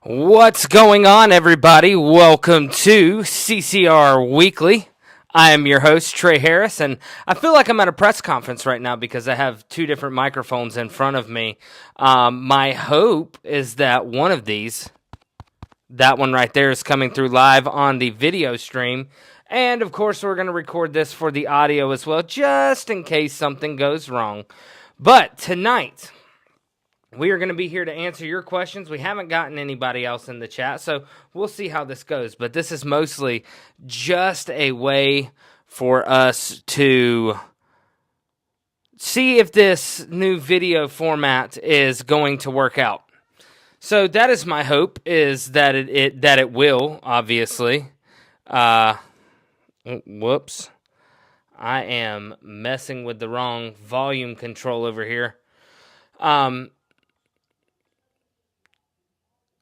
What's going on, everybody? Welcome to CCR Weekly. I am your host, Trey Harris, and I feel like I'm at a press conference right now because I have two different microphones in front of me. My hope is that one of these, that one right there, is coming through live on the video stream. And, of course, we're going to record this for the audio as well, just in case something goes wrong. But tonight, we are going to be here to answer your questions. We haven't gotten anybody else in the chat, so we'll see how this goes. But this is mostly just a way for us to see if this new video format is going to work out. So that is my hope, is that it will, obviously. Whoops. I am messing with the wrong volume control over here.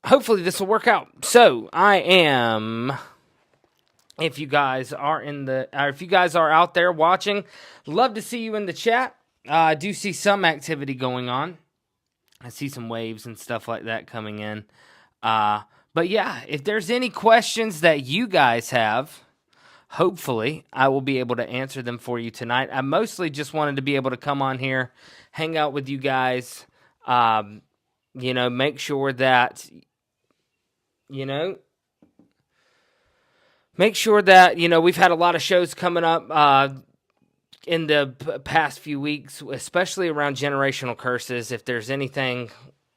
Hopefully this will work out. So if you guys are out there watching, love to see you in the chat. I do see some activity going on. I see some waves and stuff like that coming in. But yeah, if there's any questions that you guys have, hopefully I will be able to answer them for you tonight. I mostly just wanted to be able to come on here, hang out with you guys, make sure that we've had a lot of shows coming up in the past few weeks, especially around generational curses. If there's anything,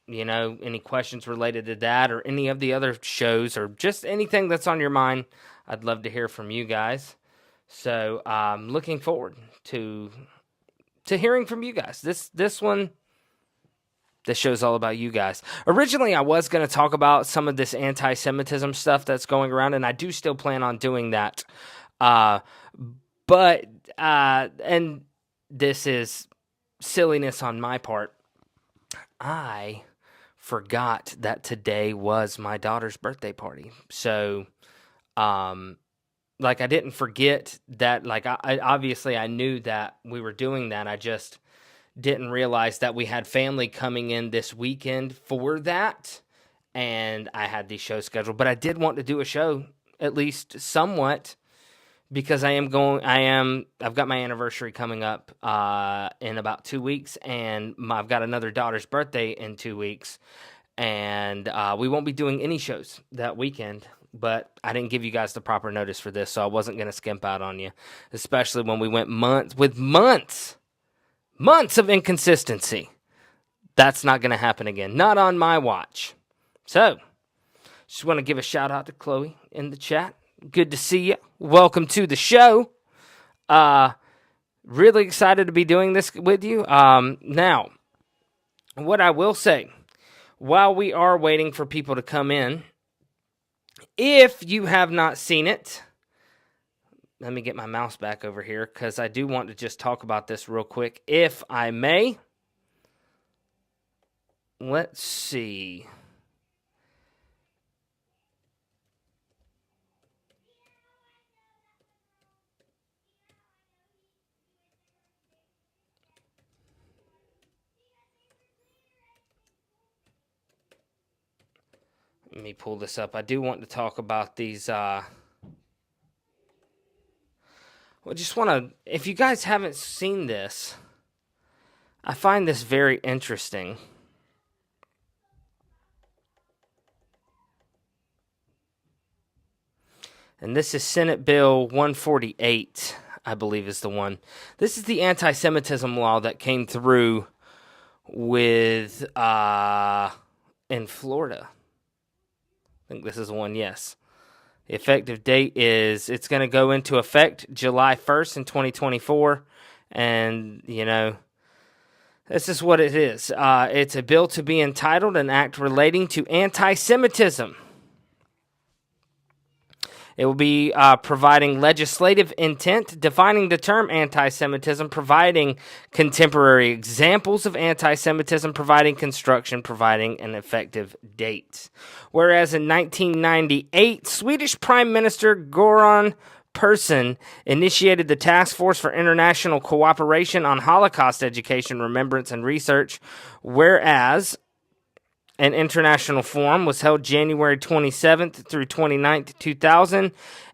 any questions related to that or any of the other shows or just anything that's on your mind, I'd love to hear from you guys. So I'm looking forward to hearing from you guys. This show's all about you guys. Originally, I was going to talk about some of this anti-Semitism stuff that's going around, and I do still plan on doing that. And this is silliness on my part. I forgot that today was my daughter's birthday party. So, I didn't forget that, I knew that we were doing that. I just didn't realize that we had family coming in this weekend for that, and I had these shows scheduled. But I did want to do a show, at least somewhat, because I've got my anniversary coming up in about 2 weeks, and I've got another daughter's birthday in 2 weeks, and we won't be doing any shows that weekend. But I didn't give you guys the proper notice for this, so I wasn't going to skimp out on you, especially when we went months of inconsistency. That's not going to happen again. Not on my watch. So, just want to give a shout out to Chloe in the chat. Good to see you. Welcome to the show. Really excited to be doing this with you. Now, what I will say, while we are waiting for people to come in, if you have not seen it, let me get my mouse back over here because I do want to just talk about this real quick, if I may. Let's see. Let me pull this up. I do want to talk about these. If you guys haven't seen this, I find this very interesting. And this is Senate Bill 148, I believe is the one. This is the anti-Semitism law that came through with, in Florida. I think this is the one, yes. The effective date it's going to go into effect July 1st in 2024. And, this is what it is. It's a bill to be entitled an act relating to anti-Semitism. It will be providing legislative intent, defining the term anti-Semitism, providing contemporary examples of anti-Semitism, providing construction, providing an effective date. Whereas in 1998, Swedish Prime Minister Göran Persson initiated the Task Force for International Cooperation on Holocaust Education, Remembrance, and Research, whereas An international forum was held January 27th through 29th, 2000,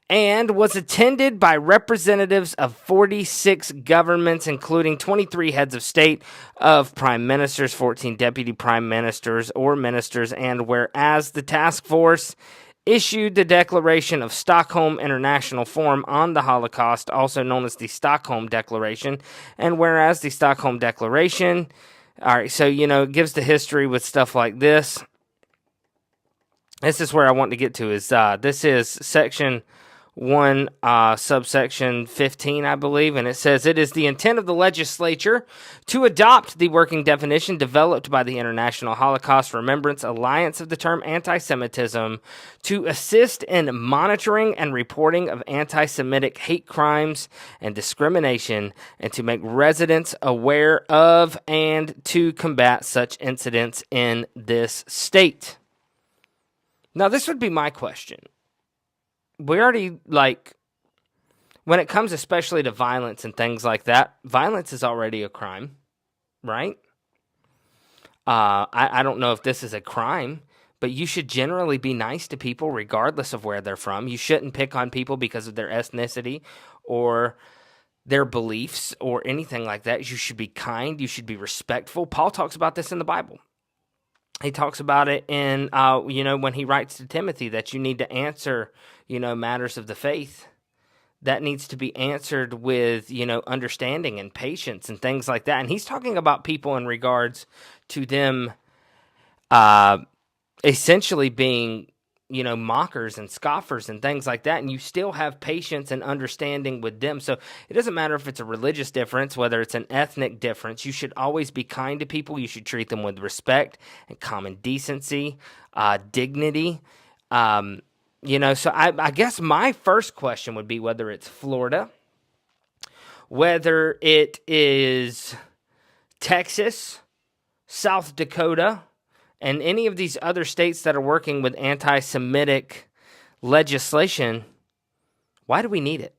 and was attended by representatives of 46 governments, including 23 heads of state, of prime ministers, 14 deputy prime ministers or ministers, and whereas the task force issued the Declaration of Stockholm International Forum on the Holocaust, also known as the Stockholm Declaration, and whereas the Stockholm Declaration, all right, so, it gives the history with stuff like this. This is where I want to get to, is this is section 1, subsection 15, I believe, and it says, it is the intent of the legislature to adopt the working definition developed by the International Holocaust Remembrance Alliance of the term anti-Semitism to assist in monitoring and reporting of anti-Semitic hate crimes and discrimination, and to make residents aware of and to combat such incidents in this state. Now, this would be my question. We already, when it comes especially to violence and things like that, violence is already a crime, right? I don't know if this is a crime, but you should generally be nice to people regardless of where they're from. You shouldn't pick on people because of their ethnicity or their beliefs or anything like that. You should be kind. You should be respectful. Paul talks about this in the Bible. He talks about it in, when he writes to Timothy, that you need to answer, matters of the faith. That needs to be answered with, understanding and patience and things like that. And he's talking about people in regards to them essentially being, mockers and scoffers and things like that. And you still have patience and understanding with them. So it doesn't matter if it's a religious difference, whether it's an ethnic difference. You should always be kind to people. You should treat them with respect and common decency, dignity. So I guess my first question would be whether it's Florida, whether it is Texas, South Dakota, and any of these other states that are working with anti-Semitic legislation. Why do we need it?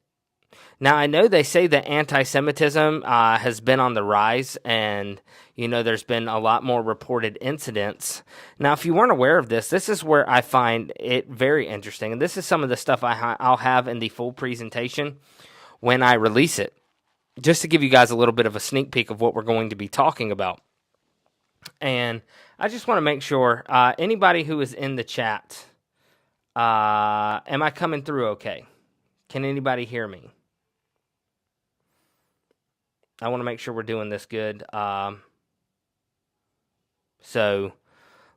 Now, I know they say that anti-Semitism has been on the rise, and, there's been a lot more reported incidents. Now, if you weren't aware of this, this is where I find it very interesting, and this is some of the stuff I'll have in the full presentation when I release it, just to give you guys a little bit of a sneak peek of what we're going to be talking about. And I just want to make sure, anybody who is in the chat, am I coming through okay? Can anybody hear me? I want to make sure we're doing this good. So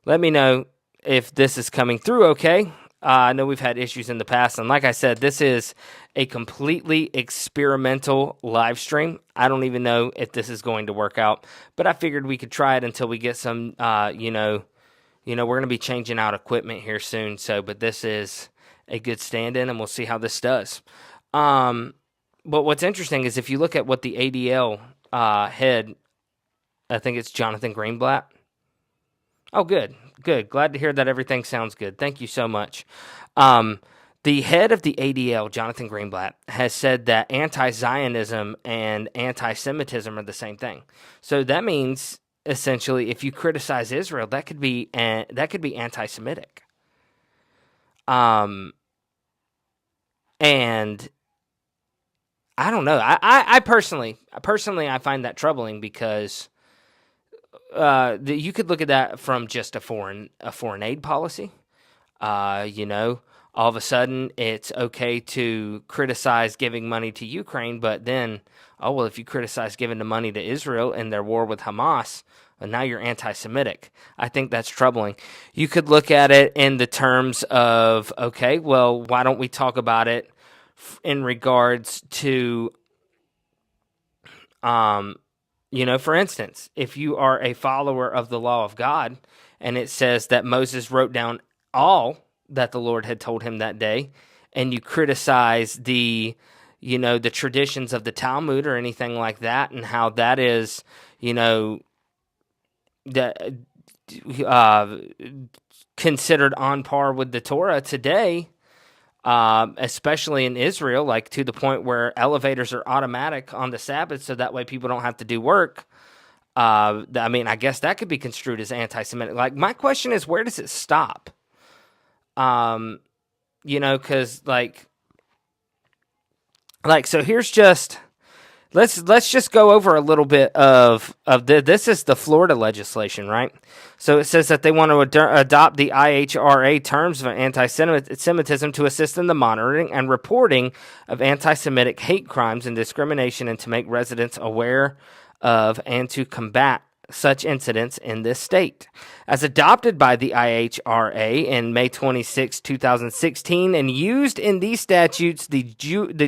let me know if this is coming through okay. I know we've had issues in the past, and like I said, this is a completely experimental live stream. I don't even know if this is going to work out, but I figured we could try it until we get some, we're going to be changing out equipment here soon. But this is a good stand-in, and we'll see how this does. But what's interesting is if you look at what the ADL head, I think it's Jonathan Greenblatt. Oh, good. Glad to hear that everything sounds good. Thank you so much. The head of the ADL, Jonathan Greenblatt, has said that anti-Zionism and anti-Semitism are the same thing. So that means essentially, if you criticize Israel, that could be anti-Semitic. And I don't know. I personally, I find that troubling because you could look at that from just a foreign aid policy. All of a sudden it's okay to criticize giving money to Ukraine, but then, if you criticize giving the money to Israel in their war with Hamas, now you're anti-Semitic. I think that's troubling. You could look at it in the terms of, okay, well, why don't we talk about it in regards to, for instance, if you are a follower of the law of God and it says that Moses wrote down all that the Lord had told him that day, and you criticize the traditions of the Talmud or anything like that, and how that is, considered on par with the Torah today, especially in Israel, like to the point where elevators are automatic on the Sabbath, so that way people don't have to do work. I mean, I guess that could be construed as anti-Semitic. Like, my question is, where does it stop? Because so here's just let's just go over a little bit of this is the Florida legislation, right? So it says that they want to adopt the IHRA terms of anti-Semitism to assist in the monitoring and reporting of anti-Semitic hate crimes and discrimination, and to make residents aware of and to combat such incidents in this state. As adopted by the IHRA in May 26, 2016, and used in these statutes, the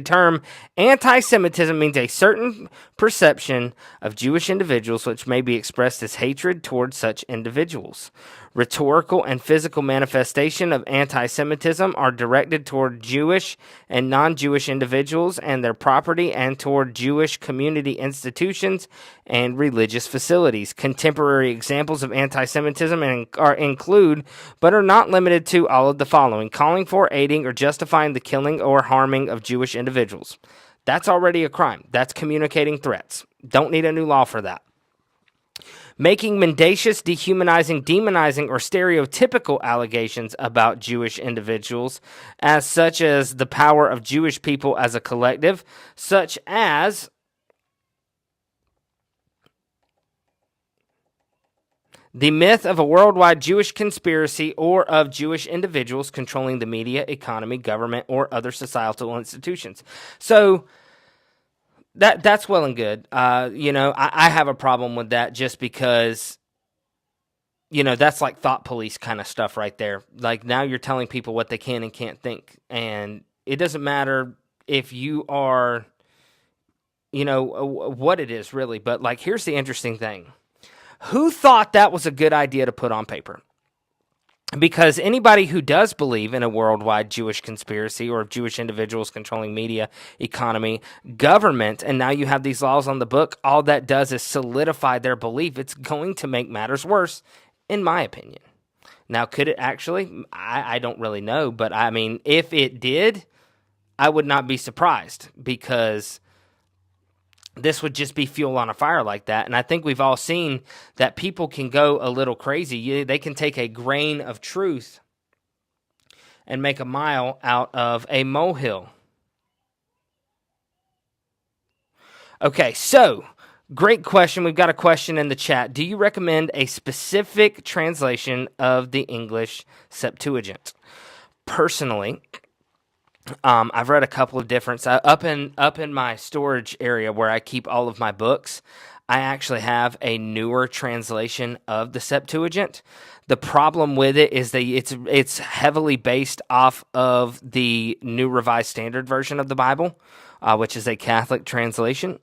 term anti-Semitism means a certain perception of Jewish individuals which may be expressed as hatred towards such individuals. Rhetorical and physical manifestation of anti-Semitism are directed toward Jewish and non-Jewish individuals and their property, and toward Jewish community institutions and religious facilities. Contemporary examples of anti-Semitism include, but are not limited to, all of the following: calling for, aiding, or justifying the killing or harming of Jewish individuals. That's already a crime. That's communicating threats. Don't need a new law for that. Making mendacious, dehumanizing, demonizing, or stereotypical allegations about Jewish individuals, such as the power of Jewish people as a collective, such as the myth of a worldwide Jewish conspiracy, or of Jewish individuals controlling the media, economy, government, or other societal institutions. So that's well and good. I have a problem with that, just because, that's like thought police kind of stuff right there. Like, now you're telling people what they can and can't think. And it doesn't matter if you are, what it is really. But, like, here's the interesting thing. Who thought that was a good idea to put on paper? Because anybody who does believe in a worldwide Jewish conspiracy, or Jewish individuals controlling media, economy, government, and now you have these laws on the book, all that does is solidify their belief. It's going to make matters worse, in my opinion. Now, could it actually? I don't really know, but I mean, if it did, I would not be surprised, because this would just be fuel on a fire like that. And I think we've all seen that people can go a little crazy. They can take a grain of truth and make a mile out of a molehill. Okay, so great question. We've got a question in the chat. Do you recommend a specific translation of the English Septuagint? Personally, I've read a couple of different up in my storage area where I keep all of my books. I actually have a newer translation of the Septuagint. The problem with it is that it's heavily based off of the New Revised Standard Version of the Bible, which is a Catholic translation.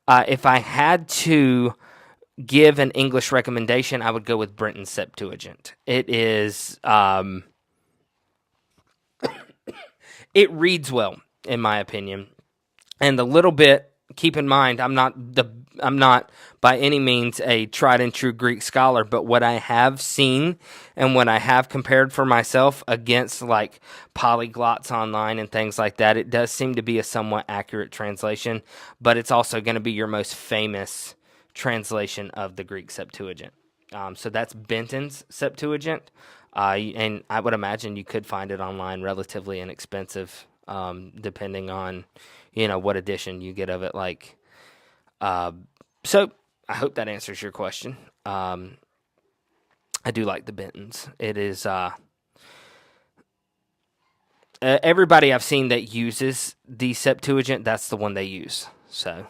If I had to give an English recommendation, I would go with Brenton's Septuagint. It is it reads well, in my opinion. And the little bit, keep in mind, I'm not by any means a tried and true Greek scholar, but what I have seen and what I have compared for myself against like polyglots online and things like that, it does seem to be a somewhat accurate translation, but it's also going to be your most famous translation of the Greek Septuagint. So that's Benton's Septuagint. And I would imagine you could find it online relatively inexpensive, depending on, what edition you get of it. So I hope that answers your question. I do like the Bentons. It is, everybody I've seen that uses the Septuagint, that's the one they use. So,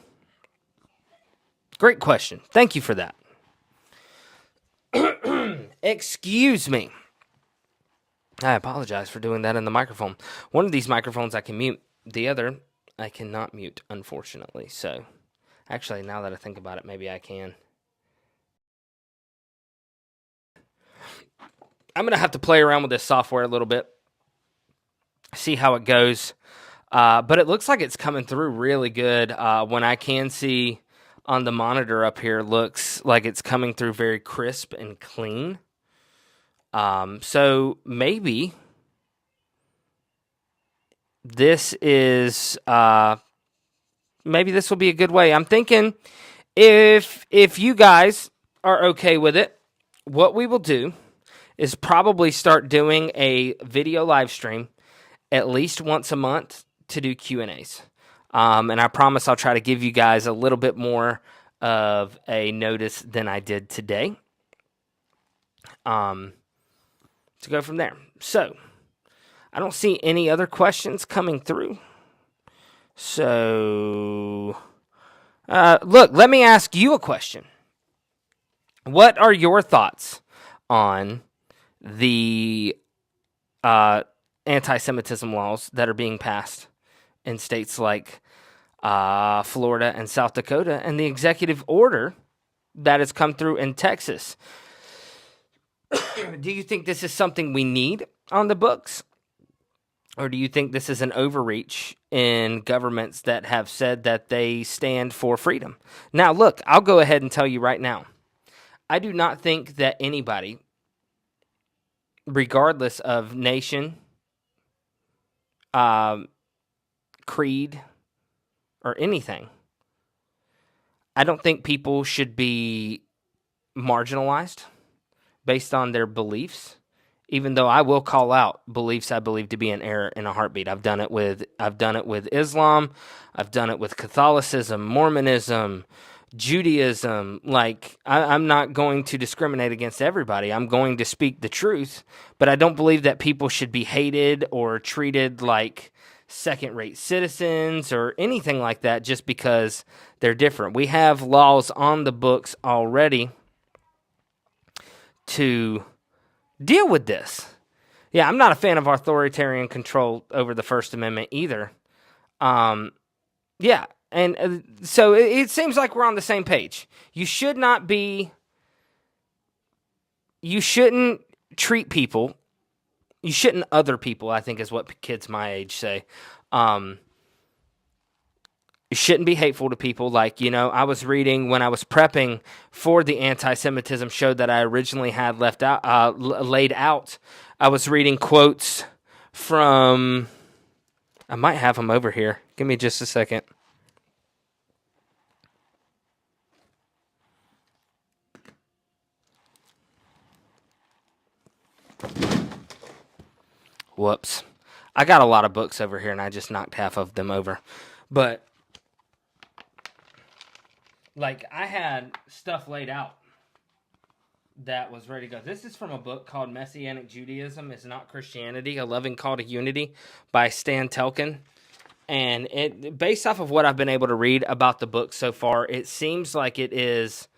great question. Thank you for that. Excuse me. I apologize for doing that in the microphone. One of these microphones I can mute. The other I cannot mute, unfortunately. So, actually, now that I think about it, maybe I can. I'm going to have to play around with this software a little bit, see how it goes. But it looks like it's coming through really good. When I can see on the monitor up here, looks like it's coming through very crisp and clean. So maybe this is, maybe this will be a good way. I'm thinking If you guys are okay with it, what we will do is probably start doing a video live stream at least once a month to do Q&As. And I promise I'll try to give you guys a little bit more of a notice than I did today. To go from there. So, I don't see any other questions coming through. So, look, let me ask you a question. What are your thoughts on the anti-Semitism laws that are being passed in states like Florida and South Dakota, and the executive order that has come through in Texas? Do you think this is something we need on the books? Or do you think this is an overreach in governments that have said that they stand for freedom? Now, look, I'll go ahead and tell you right now. I do not think that anybody, regardless of nation, creed, or anything, I don't think people should be marginalized based on their beliefs, even though I will call out beliefs I believe to be in error in a heartbeat. I've done it with Islam, I've done it with Catholicism, Mormonism, Judaism. Like, I'm not going to discriminate against everybody. I'm going to speak the truth, but I don't believe that people should be hated or treated like second-rate citizens or anything like that just because they're different. We have laws on the books already to deal with this. Yeah, I'm not a fan of authoritarian control over the First Amendment either. Yeah, and so it seems like we're on the same page. You shouldn't treat people, you shouldn't other people, I think is what kids my age say. You shouldn't be hateful to people. Like, I was reading when I was prepping for the anti-Semitism show that I originally had laid out. I was reading quotes from, I might have them over here. Give me just a second. Whoops. I got a lot of books over here and I just knocked half of them over. But like, I had stuff laid out that was ready to go. This is from a book called Messianic Judaism is Not Christianity, A Loving Call to Unity by Stan Telkin. And it, based off of what I've been able to read about the book so far, it seems like it is,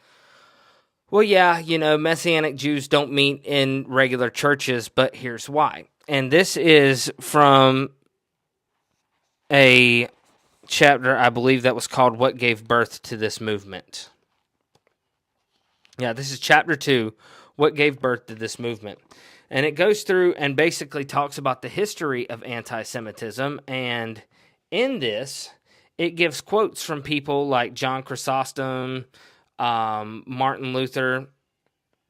well, yeah, Messianic Jews don't meet in regular churches, but here's why. And this is from a chapter, I believe, that was called What Gave Birth to This Movement. Yeah, this is chapter 2, What Gave Birth to This Movement. And it goes through and basically talks about the history of anti-Semitism. And in this, it gives quotes from people like John Chrysostom, Martin Luther.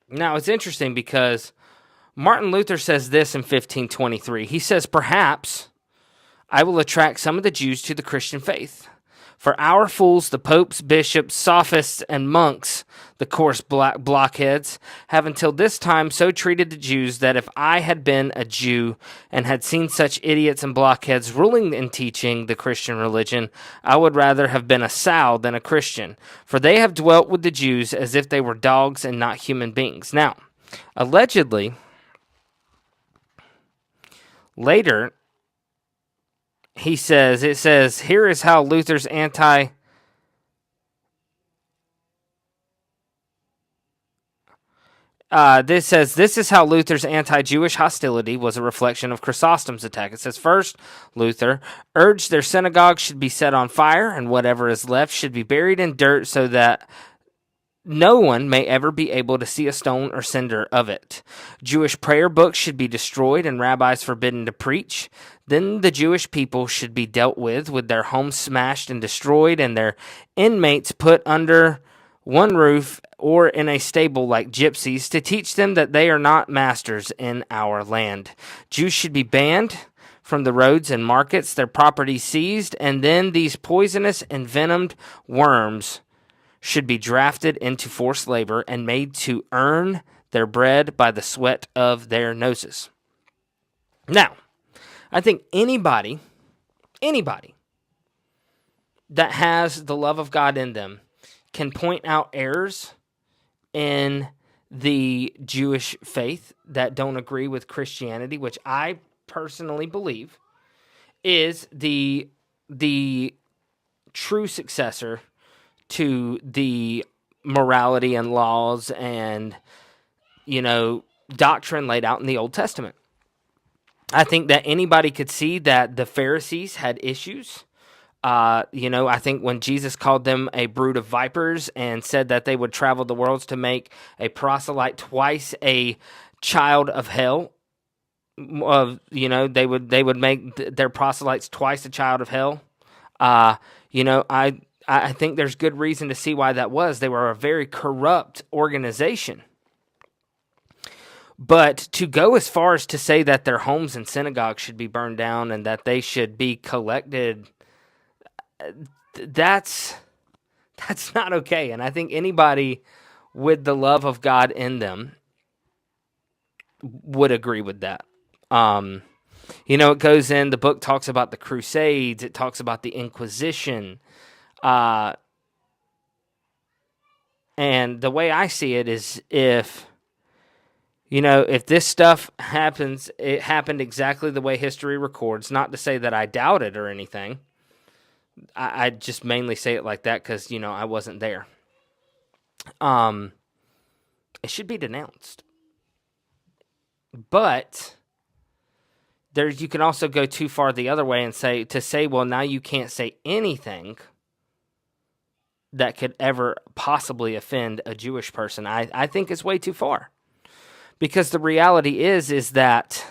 Now, it's interesting because Martin Luther says this in 1523. He says, "Perhaps I will attract some of the Jews to the Christian faith. For our fools, the popes, bishops, sophists, and monks, the coarse blockheads, have until this time so treated the Jews that if I had been a Jew and had seen such idiots and blockheads ruling and teaching the Christian religion, I would rather have been a sow than a Christian. For they have dwelt with the Jews as if they were dogs and not human beings." Now, allegedly, later, it says, here is how Luther's this is how Luther's anti-Jewish hostility was a reflection of Chrysostom's attack. It says, first, Luther urged their synagogue should be set on fire, and whatever is left should be buried in dirt so that no one may ever be able to see a stone or cinder of it. Jewish prayer books should be destroyed and rabbis forbidden to preach. Then the Jewish people should be dealt with their homes smashed and destroyed, and their inmates put under one roof or in a stable like gypsies to teach them that they are not masters in our land. Jews should be banned from the roads and markets, their property seized, and then these poisonous, envenomed worms should be drafted into forced labor and made to earn their bread by the sweat of their noses. Now, I think anybody that has the love of God in them can point out errors in the Jewish faith that don't agree with Christianity, which I personally believe is the true successor to the morality and laws and, doctrine laid out in the Old Testament. I think that anybody could see that the Pharisees had issues. I think when Jesus called them a brood of vipers and said that they would travel the worlds to make a proselyte twice a child of hell, they would make their proselytes twice a child of hell. I think there's good reason to see why that was. They were a very corrupt organization. But to go as far as to say that their homes and synagogues should be burned down and that they should be collected, that's not okay. And I think anybody with the love of God in them would agree with that. It goes in, the book talks about the Crusades, it talks about the Inquisition. And the way I see it is if this stuff happens, it happened exactly the way history records. Not to say that I doubt it or anything. I just mainly say it like that because, I wasn't there. It should be denounced. But you can also go too far the other way and say, well, now you can't say anything that could ever possibly offend a Jewish person. I think it's way too far. Because the reality is that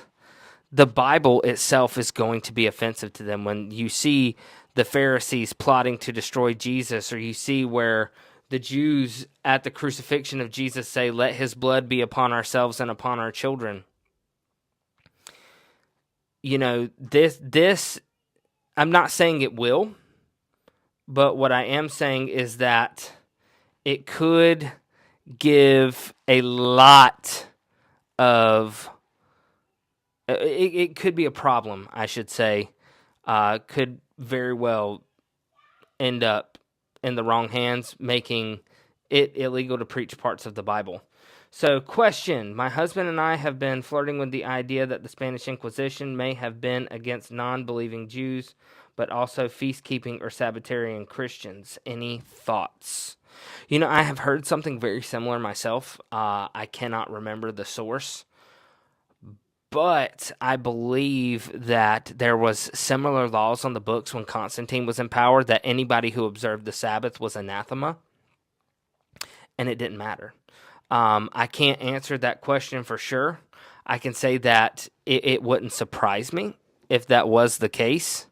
the Bible itself is going to be offensive to them. When you see the Pharisees plotting to destroy Jesus, or you see where the Jews at the crucifixion of Jesus say, "Let his blood be upon ourselves and upon our children." This, I'm not saying it will, but what I am saying is that it could give a lot of, it could be a problem, I should say, could very well end up in the wrong hands, making it illegal to preach parts of the Bible. So, question, my husband and I have been flirting with the idea that the Spanish Inquisition may have been against non-believing Jews, but also feast-keeping or Sabbatarian Christians. Any thoughts? I have heard something very similar myself. I cannot remember the source, but I believe that there was similar laws on the books when Constantine was in power, that anybody who observed the Sabbath was anathema, and it didn't matter. I can't answer that question for sure. I can say that it wouldn't surprise me if that was the case,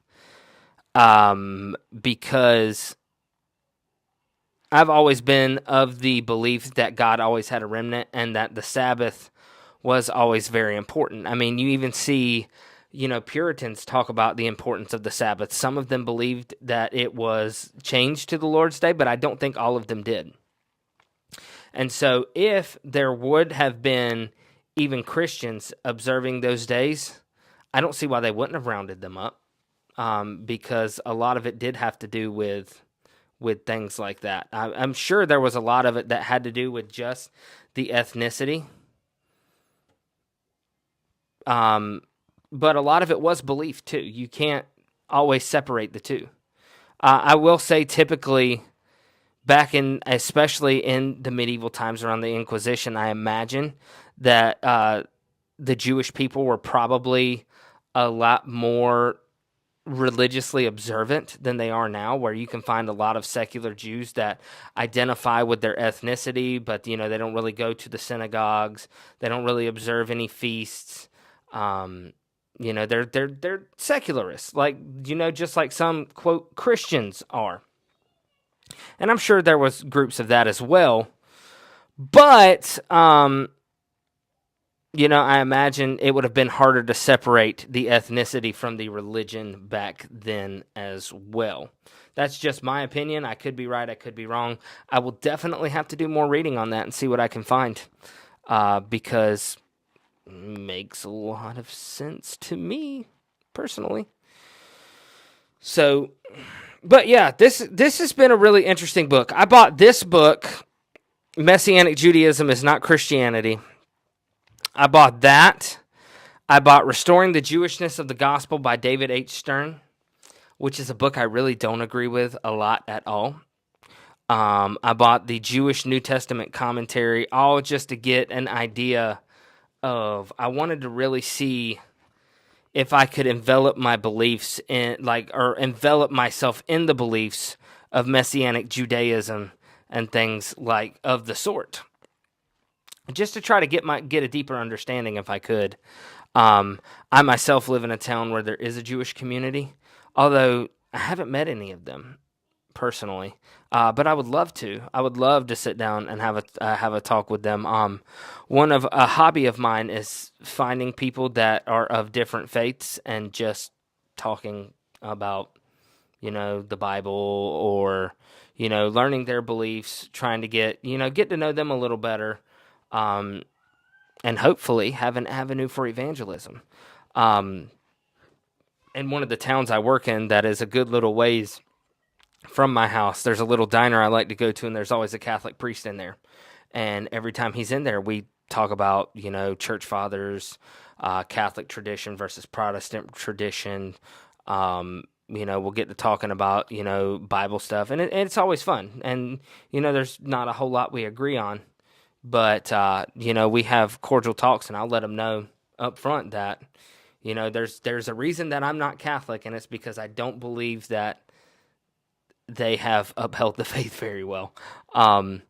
because I've always been of the belief that God always had a remnant and that the Sabbath was always very important. I mean, you even see, Puritans talk about the importance of the Sabbath. Some of them believed that it was changed to the Lord's Day, but I don't think all of them did. And so if there would have been even Christians observing those days, I don't see why they wouldn't have rounded them up, because a lot of it did have to do with things like that. I'm sure there was a lot of it that had to do with just the ethnicity. But a lot of it was belief too. You can't always separate the two. I will say typically especially in the medieval times around the Inquisition, I imagine that the Jewish people were probably a lot more religiously observant than they are now, where you can find a lot of secular Jews that identify with their ethnicity, but they don't really go to the synagogues, they don't really observe any feasts. They're secularists, just like some quote Christians are. And I'm sure there was groups of that as well, but I imagine it would have been harder to separate the ethnicity from the religion back then as well. That's just my opinion. I could be right. I could be wrong. I will definitely have to do more reading on that and see what I can find, because it makes a lot of sense to me personally. So, but yeah, this has been a really interesting book. I bought this book, Messianic Judaism is Not Christianity. I bought that. I bought Restoring the Jewishness of the Gospel by David H. Stern, which is a book I really don't agree with a lot at all. I bought the Jewish New Testament commentary, all just to get an idea of, I wanted to really see if I could envelop my beliefs or envelop myself in the beliefs of Messianic Judaism and things like of the sort, just to try to get a deeper understanding if I could. I myself live in a town where there is a Jewish community, although I haven't met any of them personally. But I would love to. I would love to sit down and have a talk with them. A hobby of mine is finding people that are of different faiths and just talking about, the Bible, or, learning their beliefs, trying to get to know them a little better, and hopefully have an avenue for evangelism. In one of the towns I work in, that is a good little ways from my house, there's a little diner I like to go to, and there's always a Catholic priest in there. And every time he's in there, we talk about, church fathers, Catholic tradition versus Protestant tradition. We'll get to talking about, Bible stuff, and it's always fun. And, there's not a whole lot we agree on, but, we have cordial talks, and I'll let them know up front that, there's a reason that I'm not Catholic, and it's because I don't believe that they have upheld the faith very well. And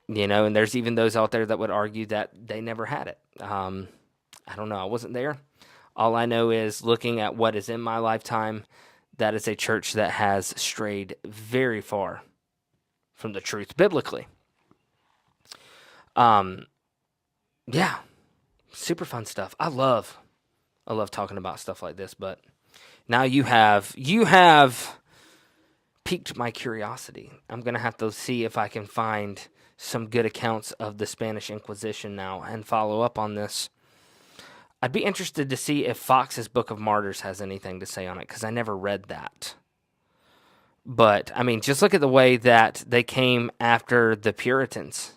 there's even those out there that would argue that they never had it. I don't know. I wasn't there. All I know is, looking at what is in my lifetime, that is a church that has strayed very far from the truth biblically. Yeah, super fun stuff. I love talking about stuff like this, but now you have piqued my curiosity. I'm going to have to see if I can find some good accounts of the Spanish Inquisition now and follow up on this. I'd be interested to see if Fox's Book of Martyrs has anything to say on it, because I never read that. But, I mean, just look at the way that they came after the Puritans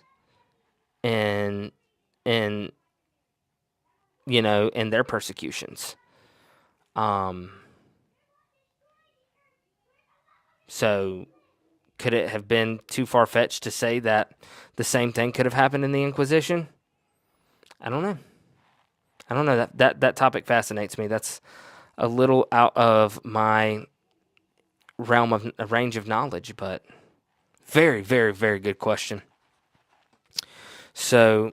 in their persecutions. So, could it have been too far-fetched to say that the same thing could have happened in the Inquisition? I don't know. That topic fascinates me. That's a little out of my range of knowledge, but very, very, very good question. So,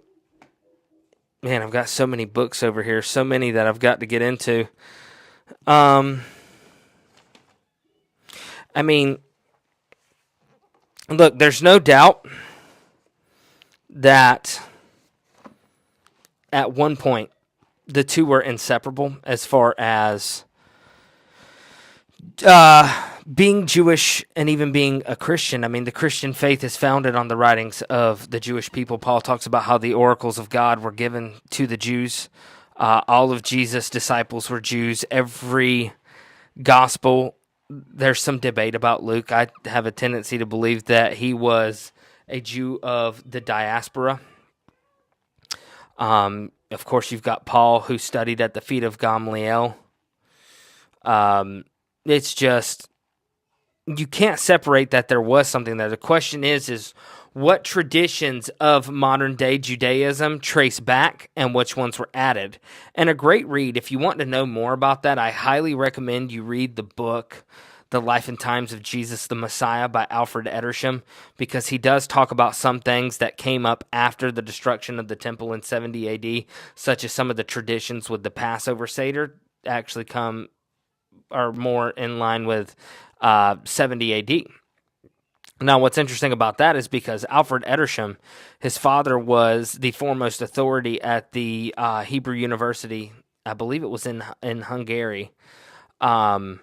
man, I've got so many books over here, so many that I've got to get into. I mean, look, there's no doubt that at one point the two were inseparable as far as being Jewish and even being a Christian. I mean, the Christian faith is founded on the writings of the Jewish people. Paul talks about how the oracles of God were given to the Jews. All of Jesus' disciples were Jews. Every gospel, there's some debate about Luke. I have a tendency to believe that he was a Jew of the diaspora. Of course, you've got Paul, who studied at the feet of Gamaliel. It's just, you can't separate that there was something there. The question is what traditions of modern-day Judaism trace back and which ones were added. And a great read, if you want to know more about that, I highly recommend you read the book The Life and Times of Jesus the Messiah by Alfred Edersheim, because he does talk about some things that came up after the destruction of the temple in 70 AD, such as some of the traditions with the Passover Seder actually are more in line with 70 AD. Now, what's interesting about that is because Alfred Edersheim, his father was the foremost authority at the Hebrew University. I believe it was in Hungary. Um,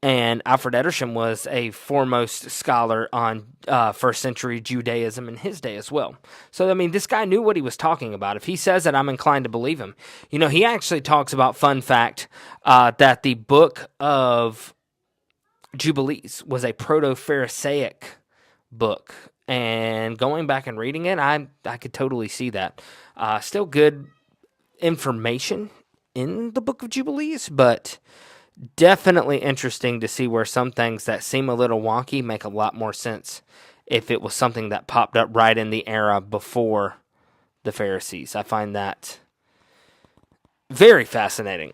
and Alfred Edersheim was a foremost scholar on first century Judaism in his day as well. So, I mean, this guy knew what he was talking about. If he says it, I'm inclined to believe him. You know, he actually talks about, fun fact, that the book of Jubilees was a proto-Pharisaic book. And going back and reading it, I could totally see that. Still good information in the book of Jubilees, but definitely interesting to see where some things that seem a little wonky make a lot more sense if it was something that popped up right in the era before the Pharisees. I find that very fascinating.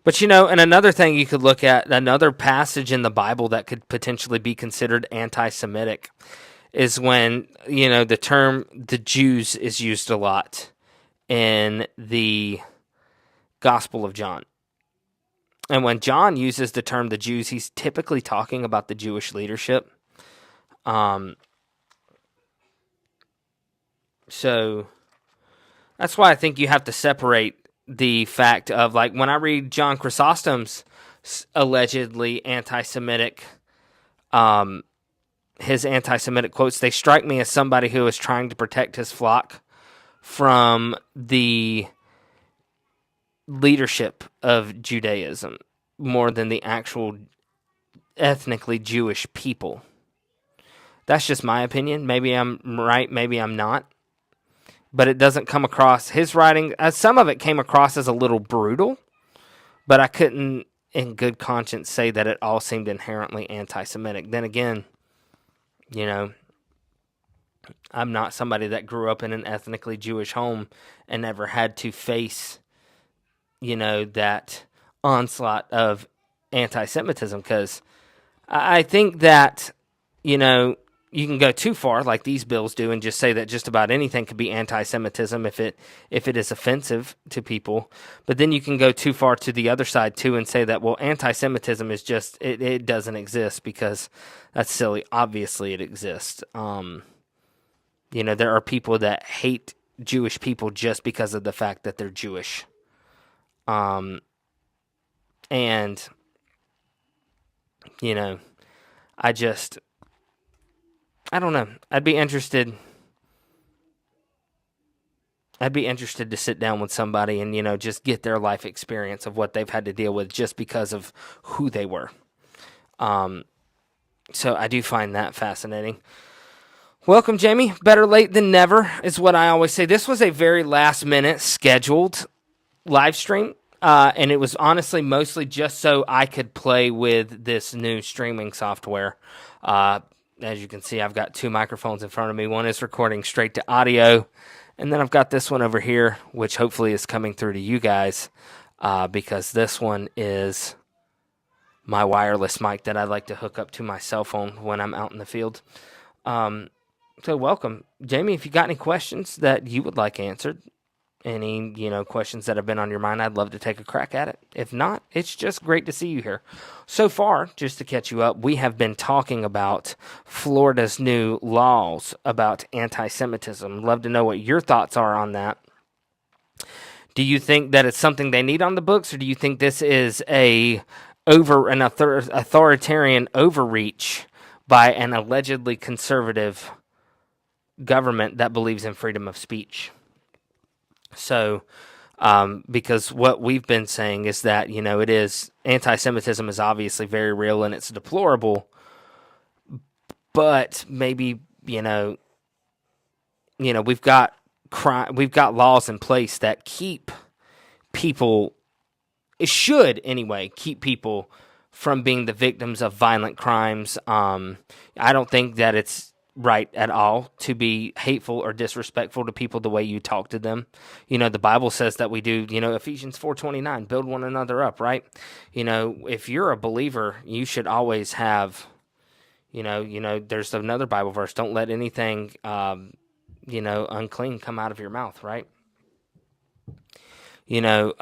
But, you know, and another thing you could look at, another passage in the Bible that could potentially be considered anti-Semitic is when, you know, the term the Jews is used a lot in the Gospel of John. And when John uses the term the Jews, he's typically talking about the Jewish leadership. So that's why I think you have to separate the fact of, like, when I read John Chrysostom's allegedly anti-Semitic, his anti-Semitic quotes, they strike me as somebody who is trying to protect his flock from the leadership of Judaism more than the actual ethnically Jewish people. That's just my opinion. Maybe I'm right, maybe I'm not. But it doesn't come across, his writing, some of it came across as a little brutal, but I couldn't in good conscience say that it all seemed inherently anti-Semitic. Then again, you know, I'm not somebody that grew up in an ethnically Jewish home and never had to face, you know, that onslaught of anti-Semitism, because I think that, you know, you can go too far, like these bills do, and just say that just about anything could be anti-Semitism if it is offensive to people. But then you can go too far to the other side too and say that, well, anti-Semitism is just it doesn't exist, because that's silly. Obviously, it exists. You know, there are people that hate Jewish people just because of the fact that they're Jewish. And you know, I don't know. I'd be interested to sit down with somebody and, you know, just get their life experience of what they've had to deal with just because of who they were. So I do find that fascinating. Welcome, Jamie. Better late than never is what I always say. This was a very last-minute scheduled live stream, and it was honestly mostly just so I could play with this new streaming software. As you can see, I've got two microphones in front of me. One is recording straight to audio, and then I've got this one over here, which hopefully is coming through to you guys, because this one is my wireless mic that I like to hook up to my cell phone when I'm out in the field. So welcome. Jamie, if you got any questions that you would like answered, any, you know, questions that have been on your mind, I'd love to take a crack at it. If not, it's just great to see you here. So far, just to catch you up, we have been talking about Florida's new laws about anti-Semitism. Love to know what your thoughts are on that. Do you think that it's something they need on the books, or do you think this is an authoritarian overreach by an allegedly conservative government that believes in freedom of speech? So, because what we've been saying is that, you know, anti-Semitism is obviously very real and it's deplorable, but maybe, you know, we've got laws in place that keep people from being the victims of violent crimes. I don't think that it's right at all to be hateful or disrespectful to people the way you talk to them. You know, the Bible says that we do, you know, Ephesians 4:29, build one another up, right? You know, if you're a believer, you should always have, you know, there's another Bible verse, don't let anything, you know, unclean come out of your mouth, right? You know,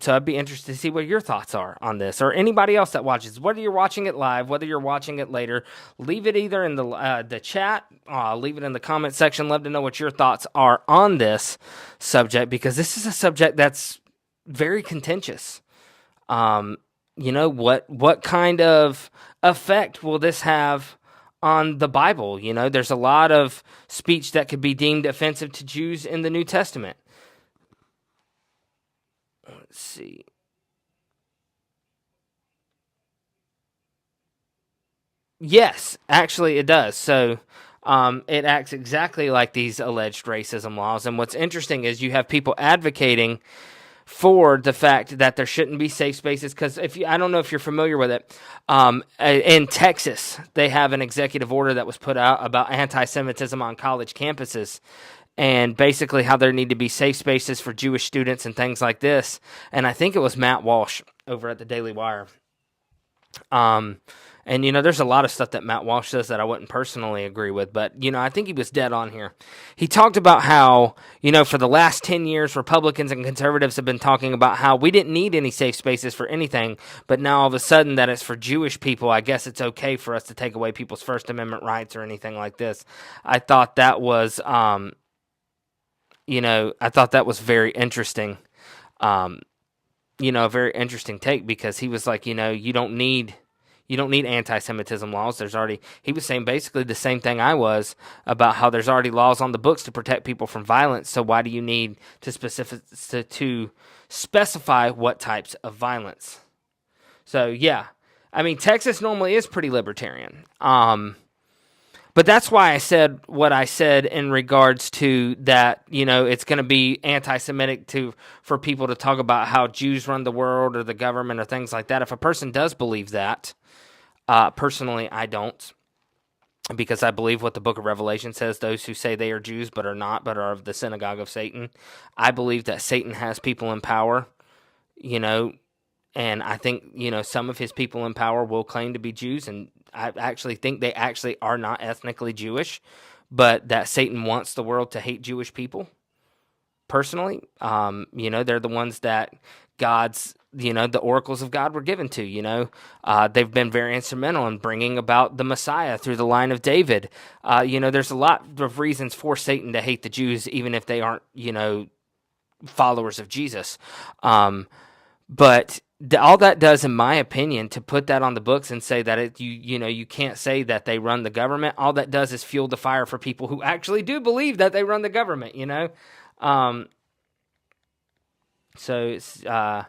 So I'd be interested to see what your thoughts are on this, or anybody else that watches. Whether you're watching it live, whether you're watching it later, leave it either in the chat, leave it in the comment section. Love to know what your thoughts are on this subject, because this is a subject that's very contentious. What kind of effect will this have on the Bible? There's a lot of speech that could be deemed offensive to Jews in the New Testament. Let's see. Yes, actually it does. So it acts exactly like these alleged racism laws. And what's interesting is you have people advocating for the fact that there shouldn't be safe spaces, because I don't know if you're familiar with it, in Texas, they have an executive order that was put out about anti-Semitism on college campuses, and basically how there need to be safe spaces for Jewish students and things like this. And I think it was Matt Walsh over at the Daily Wire. And there's a lot of stuff that Matt Walsh says that I wouldn't personally agree with, but, I think he was dead on here. He talked about how, for the last 10 years, Republicans and conservatives have been talking about how we didn't need any safe spaces for anything, but now all of a sudden that it's for Jewish people, I guess it's okay for us to take away people's First Amendment rights or anything like this. I thought that was, very interesting. A very interesting take, because he was like, you don't need anti-Semitism laws. He was saying basically the same thing I was, about how there's already laws on the books to protect people from violence. So why do you need to specify what types of violence? So yeah, Texas normally is pretty libertarian. But that's why I said what I said in regards to that, it's going to be anti-Semitic for people to talk about how Jews run the world or the government or things like that. If a person does believe that, personally, I don't, because I believe what the book of Revelation says, those who say they are Jews but are not, but are of the synagogue of Satan. I believe that Satan has people in power, and I think, some of his people in power will claim to be Jews, and I actually think they actually are not ethnically Jewish, but that Satan wants the world to hate Jewish people. Personally, they're the ones that the oracles of God were given to. They've been very instrumental in bringing about the Messiah through the line of David. There's a lot of reasons for Satan to hate the Jews, even if they aren't, followers of Jesus. But all that does, in my opinion, to put that on the books and say that you can't say that they run the government, all that does is fuel the fire for people who actually do believe that they run the government, So it's, I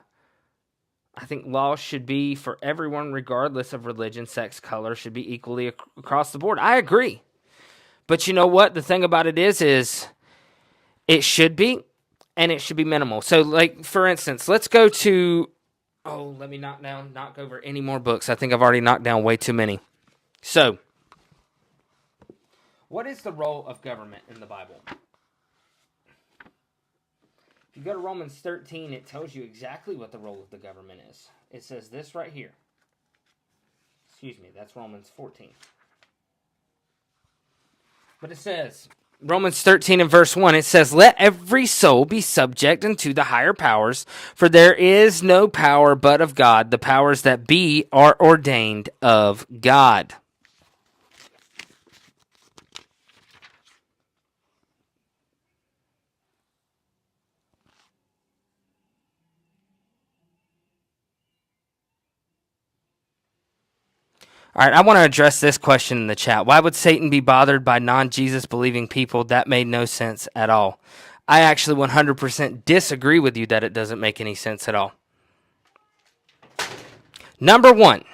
think laws should be for everyone, regardless of religion, sex, color, should be equally across the board. I agree. But you know what? The thing about it is it should be, and it should be minimal. So, like, for instance, let's go to... Oh, let me knock over any more books. I think I've already knocked down way too many. So, what is the role of government in the Bible? If you go to Romans 13, it tells you exactly what the role of the government is. It says this right here. Excuse me, that's Romans 14. But it says... Romans 13 and verse 1, it says, "Let every soul be subject unto the higher powers, for there is no power but of God. The powers that be are ordained of God." All right, I want to address this question in the chat. Why would Satan be bothered by non-Jesus believing people? That made no sense at all. I actually 100% disagree with you that it doesn't make any sense at all. Number one,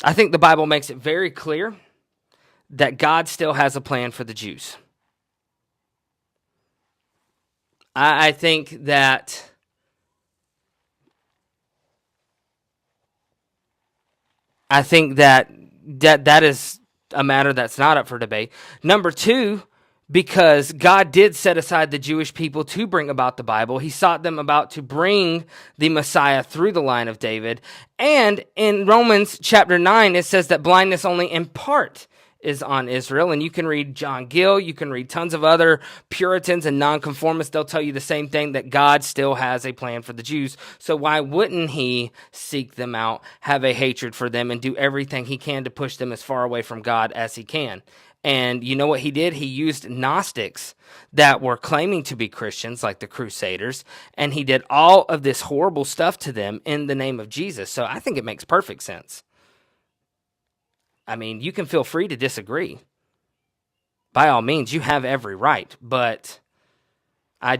I think the Bible makes it very clear that God still has a plan for the Jews. I think that... that is a matter that's not up for debate. Number two, because God did set aside the Jewish people to bring about the Bible. He sought them about to bring the Messiah through the line of David. And in Romans chapter 9, it says that blindness only in part is on Israel. And you can read John Gill, you can read tons of other Puritans and nonconformists. They'll tell you the same thing, that God still has a plan for the Jews. So why wouldn't he seek them out, have a hatred for them, and do everything he can to push them as far away from God as he can? And you know what he did? He used Gnostics that were claiming to be Christians, like the Crusaders, and he did all of this horrible stuff to them in the name of Jesus. So I think it makes perfect sense. I mean, you can feel free to disagree. By all means, you have every right. But I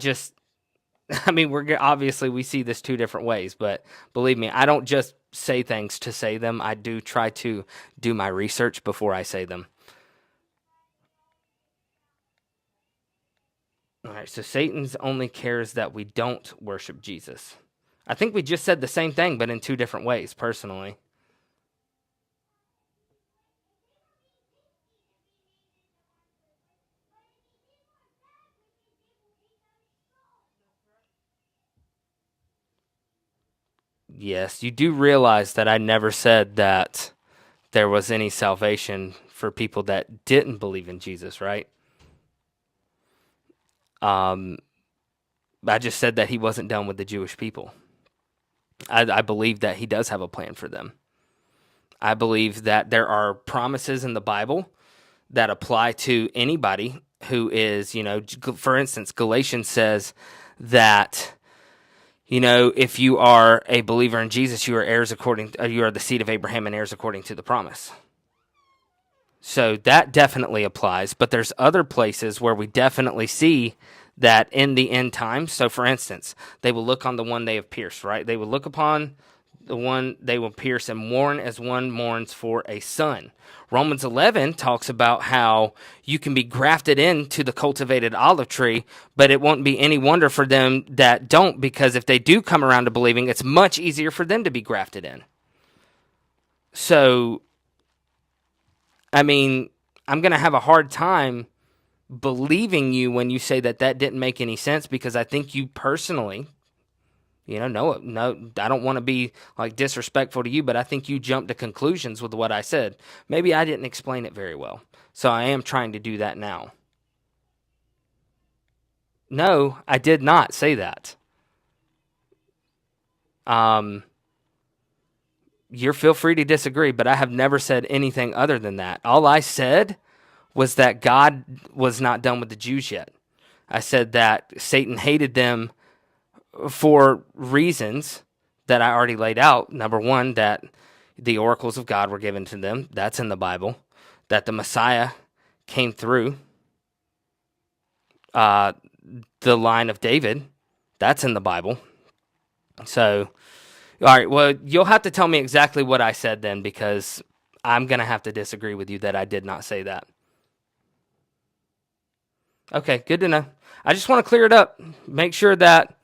mean, obviously we see this two different ways. But believe me, I don't just say things to say them. I do try to do my research before I say them. All right, so Satan's only cares that we don't worship Jesus. I think we just said the same thing, but in two different ways, personally. Yes, you do realize that I never said that there was any salvation for people that didn't believe in Jesus, right? I just said that he wasn't done with the Jewish people. I believe that he does have a plan for them. I believe that there are promises in the Bible that apply to anybody who is, for instance, Galatians says that, if you are a believer in Jesus, you are you are the seed of Abraham and heirs according to the promise. So that definitely applies, but there's other places where we definitely see that in the end times. So for instance, they will look on the one they have pierced, right? They will look upon the one they will pierce and mourn as one mourns for a son. Romans 11 talks about how you can be grafted into the cultivated olive tree, but it won't be any wonder for them that don't, because if they do come around to believing, it's much easier for them to be grafted in. So, I mean, I'm going to have a hard time believing you when you say that didn't make any sense, because I think you personally, no, I don't want to be like disrespectful to you, but I think you jumped to conclusions with what I said. Maybe I didn't explain it very well. So I am trying to do that now. No, I did not say that. You feel free to disagree, but I have never said anything other than that. All I said was that God was not done with the Jews yet. I said that Satan hated them for reasons that I already laid out. Number one, that the oracles of God were given to them. That's in the Bible. That the Messiah came through the line of David. That's in the Bible. So, all right, well, you'll have to tell me exactly what I said then, because I'm going to have to disagree with you that I did not say that. Okay, good to know. I just want to clear it up. Make sure that,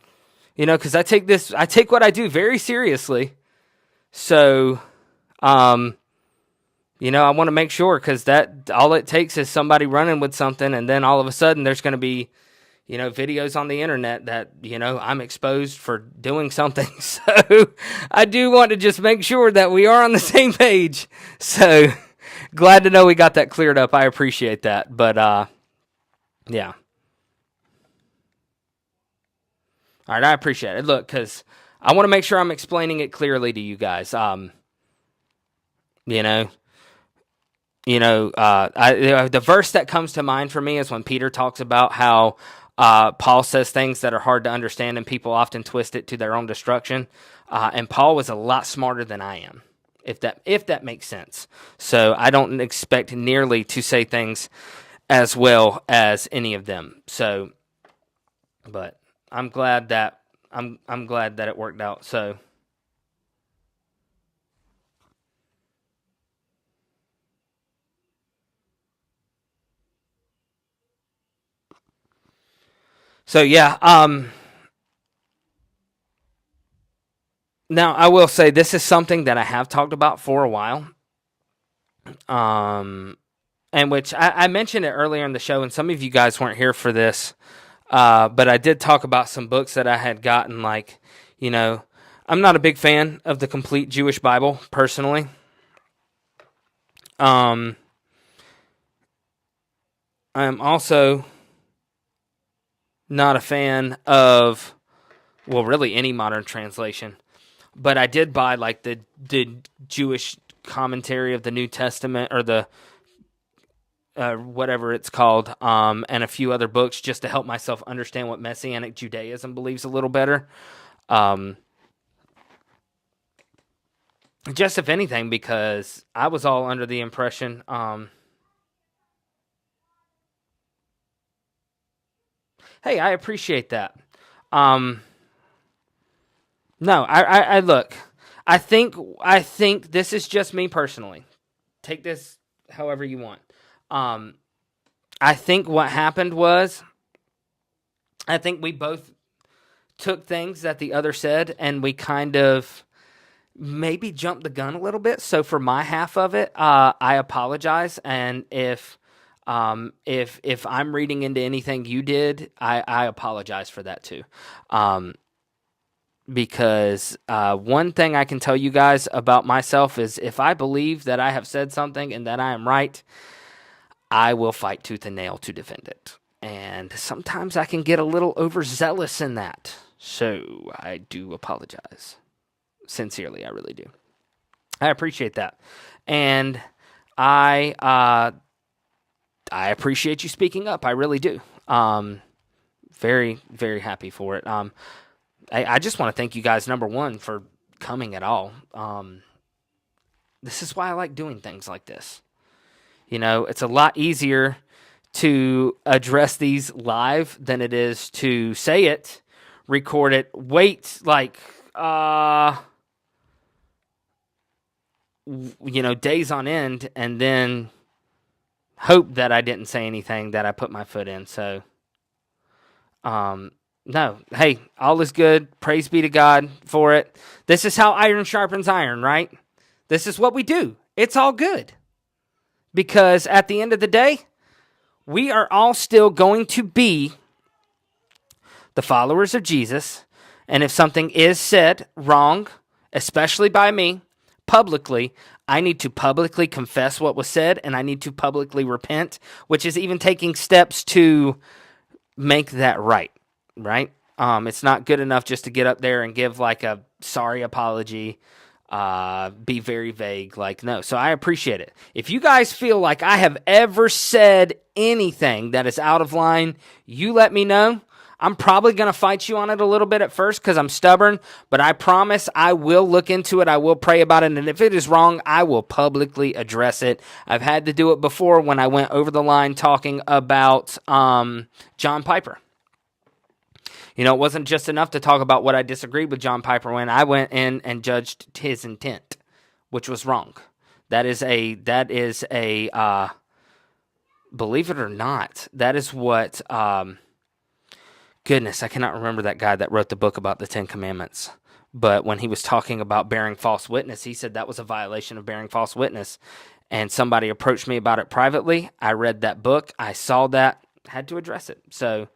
because I take what I do very seriously. So, I want to make sure, because that all it takes is somebody running with something, and then all of a sudden there's going to be, videos on the internet that, I'm exposed for doing something. So I do want to just make sure that we are on the same page. So glad to know we got that cleared up. I appreciate that. But, yeah. All right, I appreciate it. Look, because I want to make sure I'm explaining it clearly to you guys. The verse that comes to mind for me is when Peter talks about how Paul says things that are hard to understand, and people often twist it to their own destruction. And Paul was a lot smarter than I am, if that makes sense. So I don't expect nearly to say things as well as any of them. So, but I'm glad that I'm glad that it worked out. So yeah, now I will say this is something that I have talked about for a while. And which I mentioned it earlier in the show, and some of you guys weren't here for this. But I did talk about some books that I had gotten, like, I'm not a big fan of the complete Jewish Bible, personally. I am also not a fan of, well, really any modern translation. But I did buy like the Jewish commentary of the New Testament, or the whatever it's called, and a few other books just to help myself understand what Messianic Judaism believes a little better. Just if anything, because I was all under the impression. Hey, I appreciate that. No, I look. I think this is just me personally. Take this however you want. I think what happened was, I think we both took things that the other said and we kind of maybe jumped the gun a little bit. So for my half of it, I apologize. And if I'm reading into anything you did, I apologize for that too. Because one thing I can tell you guys about myself is, if I believe that I have said something and that I am right, I will fight tooth and nail to defend it. And sometimes I can get a little overzealous in that. So I do apologize. Sincerely, I really do. I appreciate that. And I appreciate you speaking up. I really do. Very, very happy for it. I just want to thank you guys, number one, for coming at all. This is why I like doing things like this. You know, it's a lot easier to address these live than it is to say it, record it, wait days on end, and then hope that I didn't say anything that I put my foot in. So, no, hey, all is good. Praise be to God for it. This is how iron sharpens iron, right? This is what we do. It's all good. Because at the end of the day, we are all still going to be the followers of Jesus. And if something is said wrong, especially by me, publicly, I need to publicly confess what was said, and I need to publicly repent, which is even taking steps to make that right? It's not good enough just to get up there and give like a sorry apology, be very vague, no. So I appreciate it. If you guys feel like I have ever said anything that is out of line, you let me know. I'm probably going to fight you on it a little bit at first because I'm stubborn, but I promise I will look into it. I will pray about it, and if it is wrong, I will publicly address it. I've had to do it before when I went over the line talking about John Piper. You know, it wasn't just enough to talk about what I disagreed with John Piper when I went in and judged his intent, which was wrong. That is a believe it or not, that is what, goodness, I cannot remember that guy that wrote the book about the 10 Commandments. But when he was talking about bearing false witness, he said that was a violation of bearing false witness. And somebody approached me about it privately. I read that book. I saw that, had to address it. So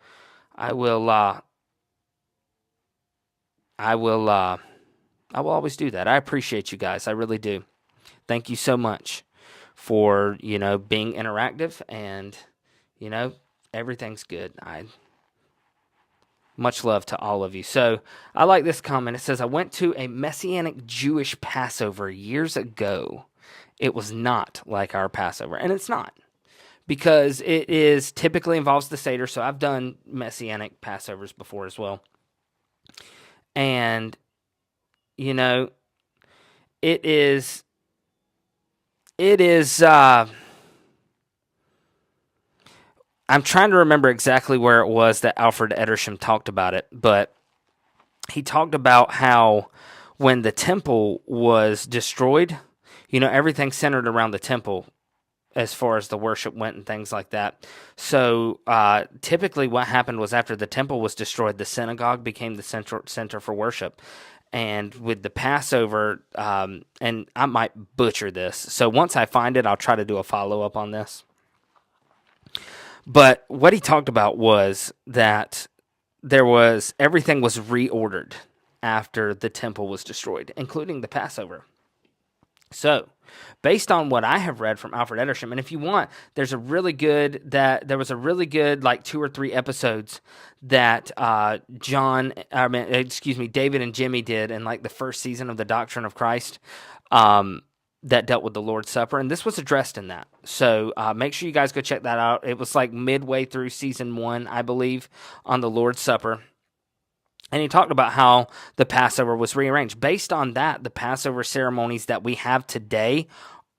I will always do that. I appreciate you guys. I really do. Thank you so much for, being interactive, and, everything's good. Much love to all of you. So I like this comment. It says, I went to a Messianic Jewish Passover years ago. It was not like our Passover. And it's not, because it is typically involves the Seder. So I've done Messianic Passovers before as well. And, it is, I'm trying to remember exactly where it was that Alfred Edersheim talked about it, but he talked about how when the temple was destroyed, everything centered around the temple as far as the worship went and things like that. So typically what happened was, after the temple was destroyed, the synagogue became the center for worship. And with the Passover, and I might butcher this, so once I find it, I'll try to do a follow-up on this. But what he talked about was that everything was reordered after the temple was destroyed, including the Passover. So, based on what I have read from Alfred Edersheim, and if you want, there was a really good like 2 or 3 episodes that David and Jimmy did in like the first season of the Doctrine of Christ, that dealt with the Lord's Supper, and this was addressed in that. So make sure you guys go check that out. It was like midway through season 1, I believe, on the Lord's Supper. And he talked about how the Passover was rearranged. Based on that, the Passover ceremonies that we have today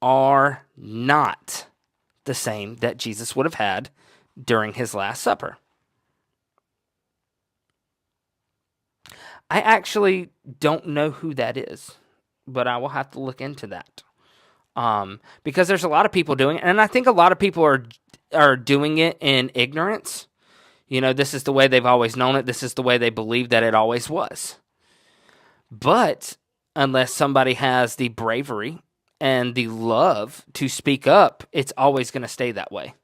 are not the same that Jesus would have had during his Last Supper. I actually don't know who that is, but I will have to look into that. Because there's a lot of people doing it, and I think a lot of people are doing it in ignorance. You know, this is the way they've always known it. This is the way they believe that it always was. But unless somebody has the bravery and the love to speak up, it's always going to stay that way.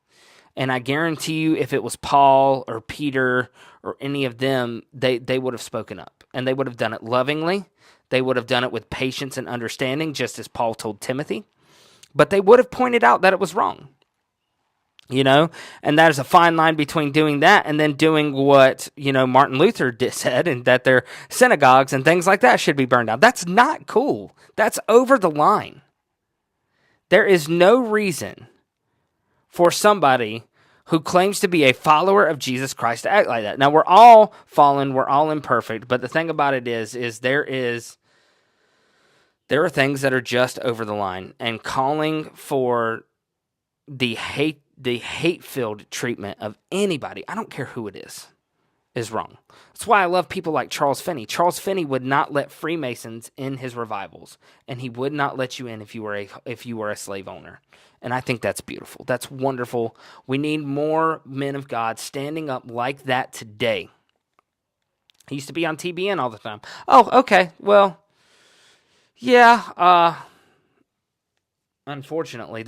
And I guarantee you, if it was Paul or Peter or any of them, they would have spoken up. And they would have done it lovingly. They would have done it with patience and understanding, just as Paul told Timothy. But they would have pointed out that it was wrong. You know, and that is a fine line between doing that and then doing what, Martin Luther said, and that their synagogues and things like that should be burned down. That's not cool. That's over the line. There is no reason for somebody who claims to be a follower of Jesus Christ to act like that. Now, we're all fallen, we're all imperfect, but the thing about it is there are things that are just over the line, and calling for the hate-filled treatment of anybody, I don't care who it is wrong. That's why I love people like Charles Finney. Charles Finney would not let Freemasons in his revivals, and he would not let you in if you were a slave owner. And I think that's beautiful. That's wonderful. We need more men of God standing up like that today. He used to be on TBN all the time. Oh, okay. Well, yeah. Unfortunately,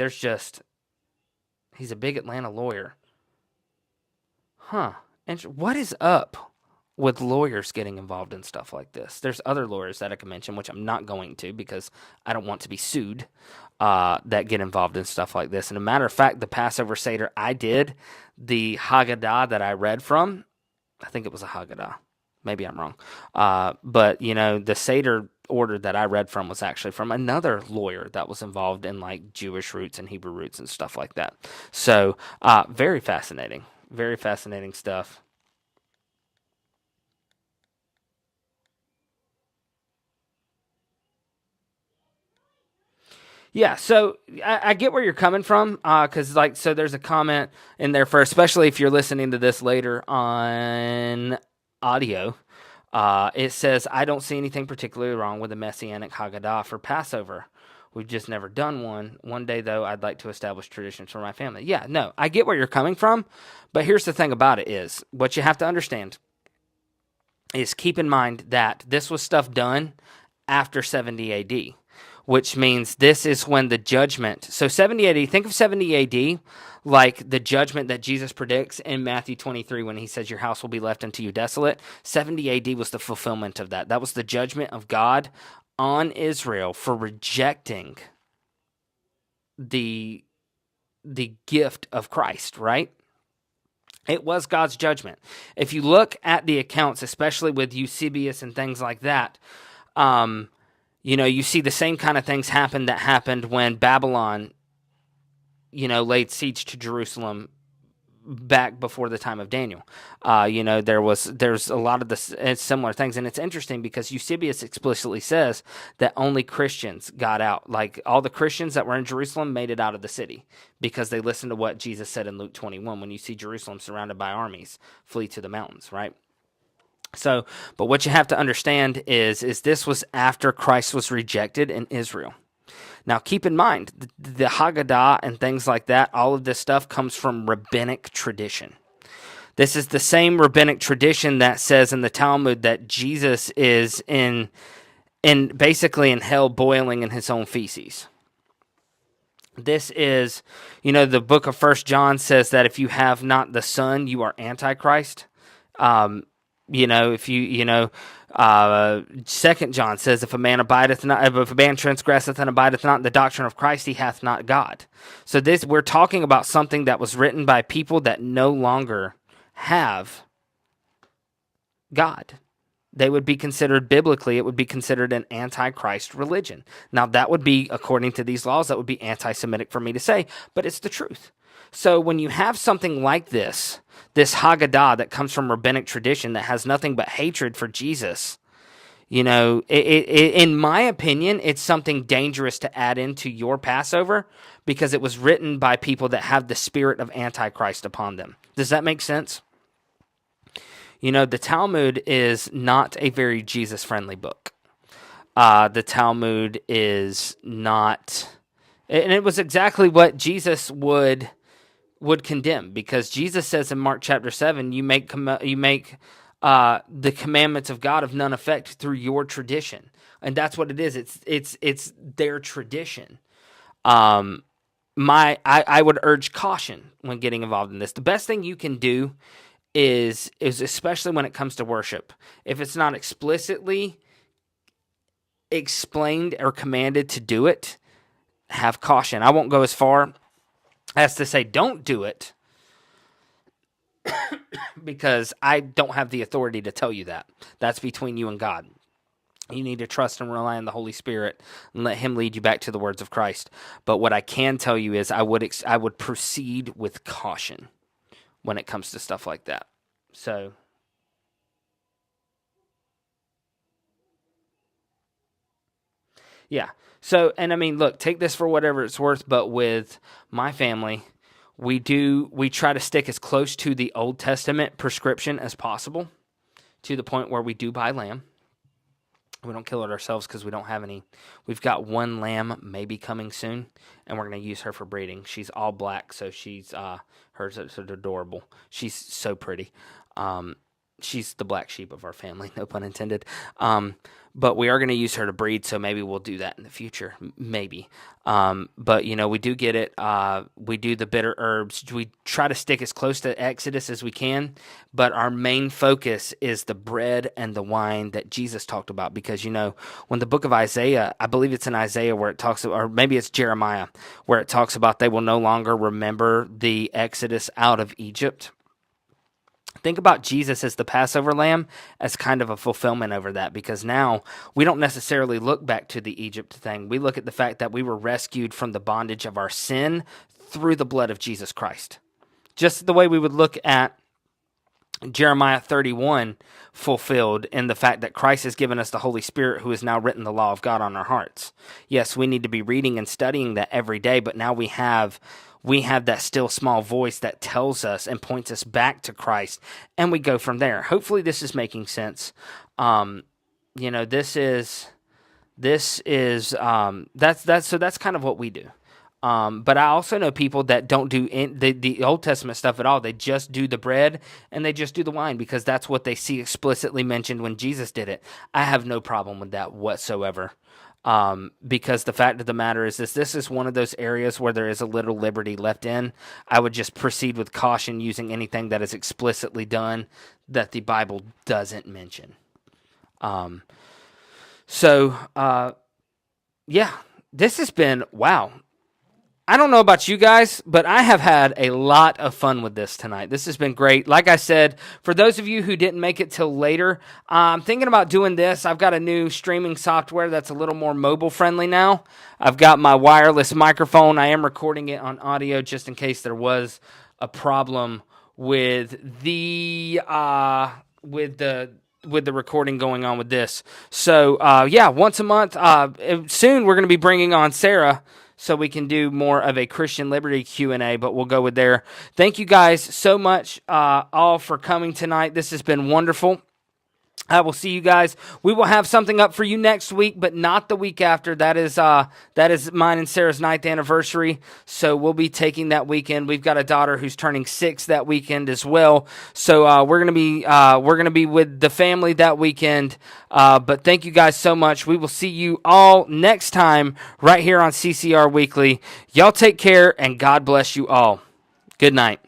he's a big Atlanta lawyer. Huh. And what is up with lawyers getting involved in stuff like this? There's other lawyers that I can mention, which I'm not going to because I don't want to be sued, that get involved in stuff like this. And a matter of fact, the Passover Seder I did, the Haggadah that I read from, I think it was a Haggadah. Maybe I'm wrong. But, the Seder order that I read from was actually from another lawyer that was involved in like Jewish roots and Hebrew roots and stuff like that. So, very fascinating stuff. Yeah, so I get where you're coming from, because so there's a comment in there for, especially if you're listening to this later on audio. It says, I don't see anything particularly wrong with a Messianic Haggadah for Passover. We've just never done one. One day, though, I'd like to establish traditions for my family. Yeah, no, I get where you're coming from, but here's the thing about it is, what you have to understand is keep in mind that this was stuff done after 70 AD, which means this is when the judgment, so 70 AD, think of 70 AD like the judgment that Jesus predicts in Matthew 23 when he says your house will be left unto you desolate. 70 AD was the fulfillment of that. That was the judgment of God on Israel for rejecting the gift of Christ, right? It was God's judgment. If you look at the accounts, especially with Eusebius and things like that, you see the same kind of things happen that happened when Babylon, laid siege to Jerusalem back before the time of Daniel. There's a lot of the similar things, and it's interesting because Eusebius explicitly says that only Christians got out. Like all the Christians that were in Jerusalem made it out of the city because they listened to what Jesus said in Luke 21. When you see Jerusalem surrounded by armies, flee to the mountains, right? So, but what you have to understand is this was after Christ was rejected in Israel. Now, keep in mind, the Haggadah and things like that, all of this stuff comes from rabbinic tradition. This is the same rabbinic tradition that says in the Talmud that Jesus is basically in hell boiling in his own feces. This is, the book of 1 John says that if you have not the Son, you are Antichrist. If Second John says, if a man abideth not, if a man transgresseth and abideth not in the doctrine of Christ, he hath not God. So we're talking about something that was written by people that no longer have God. They would be considered, biblically, it would be considered an antichrist religion. Now, that would be, according to these laws, that would be anti-Semitic for me to say, but it's the truth. So when you have something like this Haggadah that comes from rabbinic tradition that has nothing but hatred for Jesus, in my opinion, it's something dangerous to add into your Passover because it was written by people that have the spirit of Antichrist upon them. Does that make sense? The Talmud is not a very Jesus-friendly book. The Talmud is not, and it was exactly what Jesus would condemn, because Jesus says in Mark chapter 7, you make the commandments of God of none effect through your tradition, and that's what it is. It's their tradition. I would urge caution when getting involved in this. The best thing you can do is especially when it comes to worship, if it's not explicitly explained or commanded to do it, have caution. I won't go as far as to say don't do it, because I don't have the authority to tell you that. That's between you and God. You need to trust and rely on the Holy Spirit and let Him lead you back to the words of Christ. But what I can tell you is I would proceed with caution when it comes to stuff like that. So, yeah. So, and I mean, look, take this for whatever it's worth, but with my family, we try to stick as close to the Old Testament prescription as possible, to the point where we do buy lamb. We don't kill it ourselves because we don't have any. We've got one lamb maybe coming soon, and we're going to use her for breeding. She's all black, so she's hers is adorable. She's so pretty. She's the black sheep of our family, no pun intended. But we are going to use her to breed, so maybe we'll do that in the future, maybe. But, we do get it. We do the bitter herbs. We try to stick as close to Exodus as we can, but our main focus is the bread and the wine that Jesus talked about. Because, when the book of Isaiah, I believe it's in Isaiah where it talks, or maybe it's Jeremiah, where it talks about they will no longer remember the Exodus out of Egypt. Think about Jesus as the Passover lamb as kind of a fulfillment over that, because now we don't necessarily look back to the Egypt thing. We look at the fact that we were rescued from the bondage of our sin through the blood of Jesus Christ. Just the way we would look at Jeremiah 31 fulfilled in the fact that Christ has given us the Holy Spirit, who has now written the law of God on our hearts. Yes, we need to be reading and studying that every day, but now we have that still small voice that tells us and points us back to Christ, and we go from there. Hopefully this is making sense. This is that's kind of what we do. But I also know people that don't do the Old Testament stuff at all. They just do the bread and they just do the wine because that's what they see explicitly mentioned when Jesus did it. I have no problem with that whatsoever. Because the fact of the matter is this is one of those areas where there is a little liberty left in. I would just proceed with caution using anything that is explicitly done that the Bible doesn't mention. This has been, wow. I don't know about you guys, but I have had a lot of fun with this tonight. This has been great. Like I said, for those of you who didn't make it till later, I'm thinking about doing this. I've got a new streaming software that's a little more mobile friendly now. I've got my wireless microphone. I am recording it on audio just in case there was a problem with the recording going on with this. So, once a month. Soon we're going to be bringing on Sarah, so we can do more of a Christian Liberty Q&A, but we'll go with there. Thank you guys so much all for coming tonight. This has been wonderful. I will see you guys. We will have something up for you next week, but not the week after. That is mine and Sarah's 9th anniversary, so we'll be taking that weekend. We've got a daughter who's turning 6 that weekend as well, so we're gonna be with the family that weekend. But thank you guys so much. We will see you all next time right here on CCR Weekly. Y'all take care, and God bless you all. Good night.